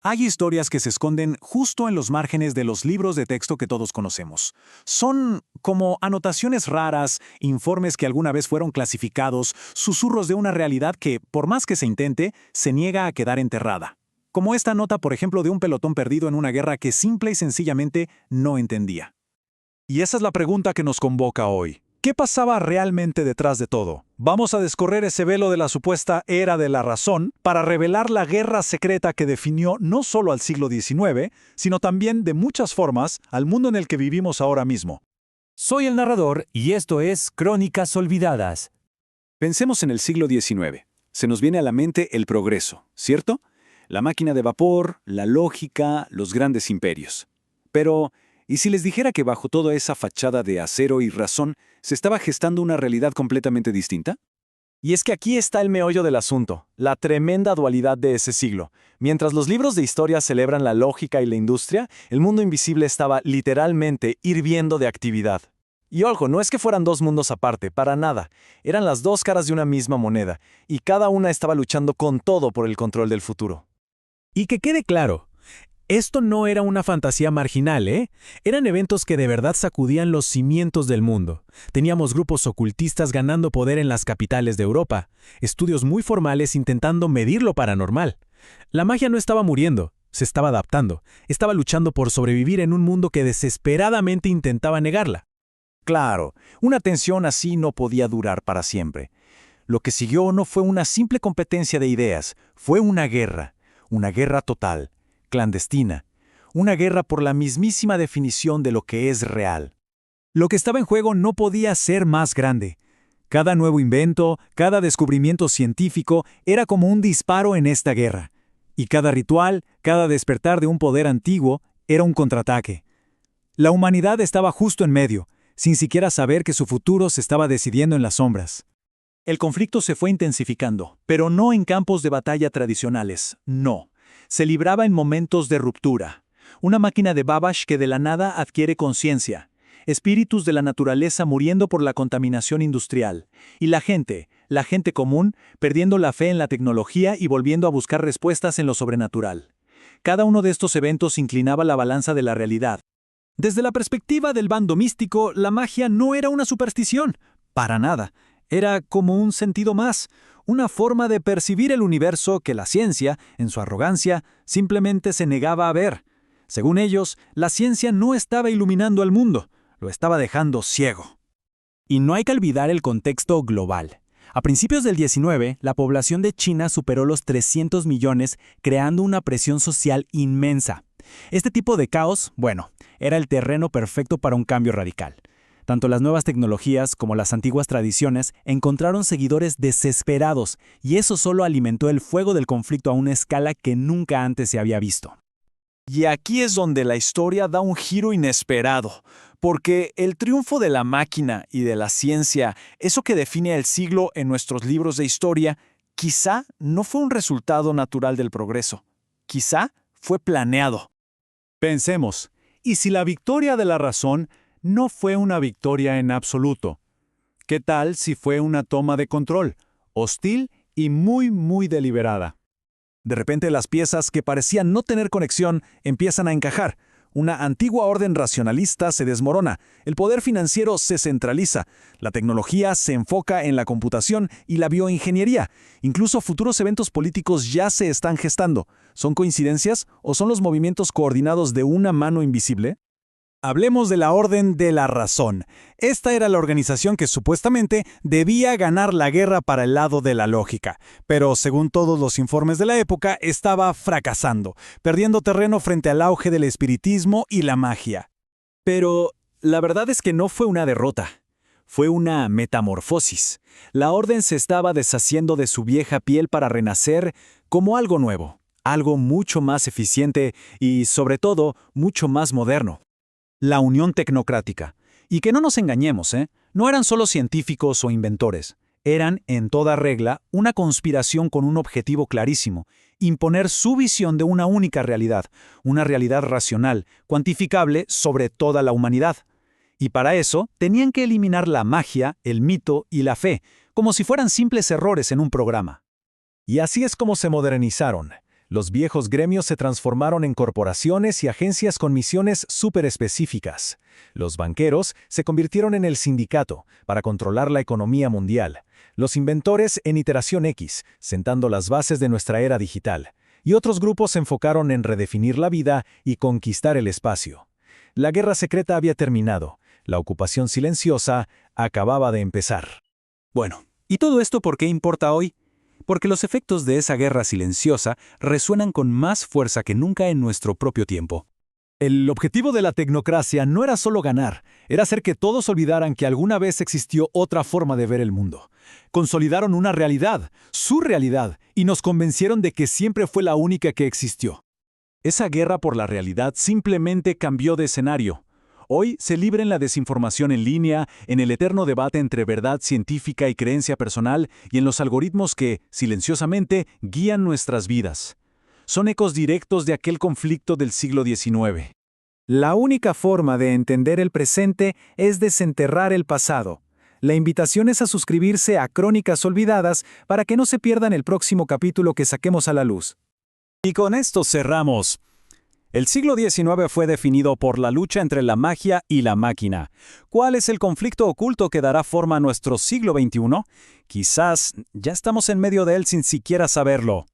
Hay historias que se esconden justo en los márgenes de los libros de texto que todos conocemos. Son como anotaciones raras, informes que alguna vez fueron clasificados, susurros de una realidad que, por más que se intente, se niega a quedar enterrada. Como esta nota, por ejemplo, de un pelotón perdido en una guerra que simple y sencillamente no entendía. Y esa es la pregunta que nos convoca hoy. ¿Qué pasaba realmente detrás de todo? Vamos a descorrer ese velo de la supuesta era de la razón para revelar la guerra secreta que definió no solo al siglo XIX, sino también de muchas formas al mundo en el que vivimos ahora mismo. Soy el narrador y esto es Crónicas Olvidadas. Pensemos en el siglo XIX. Se nos viene a la mente el progreso, ¿cierto? La máquina de vapor, la lógica, los grandes imperios. Pero, ¿y si les dijera que bajo toda esa fachada de acero y razón se estaba gestando una realidad completamente distinta? Y es que aquí está el meollo del asunto, la tremenda dualidad de ese siglo. Mientras los libros de historia celebran la lógica y la industria, el mundo invisible estaba literalmente hirviendo de actividad. Y ojo, no es que fueran dos mundos aparte, para nada. Eran las dos caras de una misma moneda, y cada una estaba luchando con todo por el control del futuro. Y que quede claro, esto no era una fantasía marginal, ¿eh? Eran eventos que de verdad sacudían los cimientos del mundo. Teníamos grupos ocultistas ganando poder en las capitales de Europa, estudios muy formales intentando medir lo paranormal. La magia no estaba muriendo, se estaba adaptando, estaba luchando por sobrevivir en un mundo que desesperadamente intentaba negarla. Claro, una tensión así no podía durar para siempre. Lo que siguió no fue una simple competencia de ideas, fue una guerra total, clandestina, una guerra por la mismísima definición de lo que es real. Lo que estaba en juego no podía ser más grande. Cada nuevo invento, cada descubrimiento científico era como un disparo en esta guerra. Y cada ritual, cada despertar de un poder antiguo, era un contraataque. La humanidad estaba justo en medio, sin siquiera saber que su futuro se estaba decidiendo en las sombras. El conflicto se fue intensificando, pero no en campos de batalla tradicionales, no. Se libraba en momentos de ruptura. Una máquina de Babbage que de la nada adquiere conciencia. Espíritus de la naturaleza muriendo por la contaminación industrial. Y la gente común, perdiendo la fe en la tecnología y volviendo a buscar respuestas en lo sobrenatural. Cada uno de estos eventos inclinaba la balanza de la realidad. Desde la perspectiva del bando místico, la magia no era una superstición. Para nada. Era como un sentido más, una forma de percibir el universo que la ciencia, en su arrogancia, simplemente se negaba a ver. Según ellos, la ciencia no estaba iluminando al mundo, lo estaba dejando ciego. Y no hay que olvidar el contexto global. A principios del 19, la población de China superó los 300 millones, creando una presión social inmensa. Este tipo de caos, bueno, era el terreno perfecto para un cambio radical. Tanto las nuevas tecnologías como las antiguas tradiciones encontraron seguidores desesperados, y eso solo alimentó el fuego del conflicto a una escala que nunca antes se había visto. Y aquí es donde la historia da un giro inesperado, porque el triunfo de la máquina y de la ciencia, eso que define el siglo en nuestros libros de historia, quizá no fue un resultado natural del progreso. Quizá fue planeado. Pensemos, ¿y si la victoria de la razón no fue una victoria en absoluto? ¿Qué tal si fue una toma de control, hostil y muy deliberada? De repente las piezas que parecían no tener conexión empiezan a encajar. Una antigua orden racionalista se desmorona, el poder financiero se centraliza, la tecnología se enfoca en la computación y la bioingeniería. Incluso futuros eventos políticos ya se están gestando. ¿Son coincidencias o son los movimientos coordinados de una mano invisible? Hablemos de la Orden de la Razón. Esta era la organización que supuestamente debía ganar la guerra para el lado de la lógica, pero según todos los informes de la época estaba fracasando, perdiendo terreno frente al auge del espiritismo y la magia. Pero la verdad es que no fue una derrota, fue una metamorfosis. La Orden se estaba deshaciendo de su vieja piel para renacer como algo nuevo, algo mucho más eficiente y, sobre todo, mucho más moderno. La Unión Tecnocrática. Y que no nos engañemos, no eran solo científicos o inventores. Eran, en toda regla, una conspiración con un objetivo clarísimo: imponer su visión de una única realidad, una realidad racional, cuantificable sobre toda la humanidad. Y para eso, tenían que eliminar la magia, el mito y la fe, como si fueran simples errores en un programa. Y así es como se modernizaron. Los viejos gremios se transformaron en corporaciones y agencias con misiones súper específicas. Los banqueros se convirtieron en el sindicato para controlar la economía mundial. Los inventores en iteración X, sentando las bases de nuestra era digital. Y otros grupos se enfocaron en redefinir la vida y conquistar el espacio. La guerra secreta había terminado. La ocupación silenciosa acababa de empezar. Bueno, ¿y todo esto por qué importa hoy? Porque los efectos de esa guerra silenciosa resuenan con más fuerza que nunca en nuestro propio tiempo. El objetivo de la tecnocracia no era solo ganar, era hacer que todos olvidaran que alguna vez existió otra forma de ver el mundo. Consolidaron una realidad, su realidad, y nos convencieron de que siempre fue la única que existió. Esa guerra por la realidad simplemente cambió de escenario. Hoy se libra en la desinformación en línea, en el eterno debate entre verdad científica y creencia personal y en los algoritmos que, silenciosamente, guían nuestras vidas. Son ecos directos de aquel conflicto del siglo XIX. La única forma de entender el presente es desenterrar el pasado. La invitación es a suscribirse a Crónicas Olvidadas para que no se pierdan el próximo capítulo que saquemos a la luz. Y con esto cerramos. El siglo XIX fue definido por la lucha entre la magia y la máquina. ¿Cuál es el conflicto oculto que dará forma a nuestro siglo XXI? Quizás ya estamos en medio de él sin siquiera saberlo.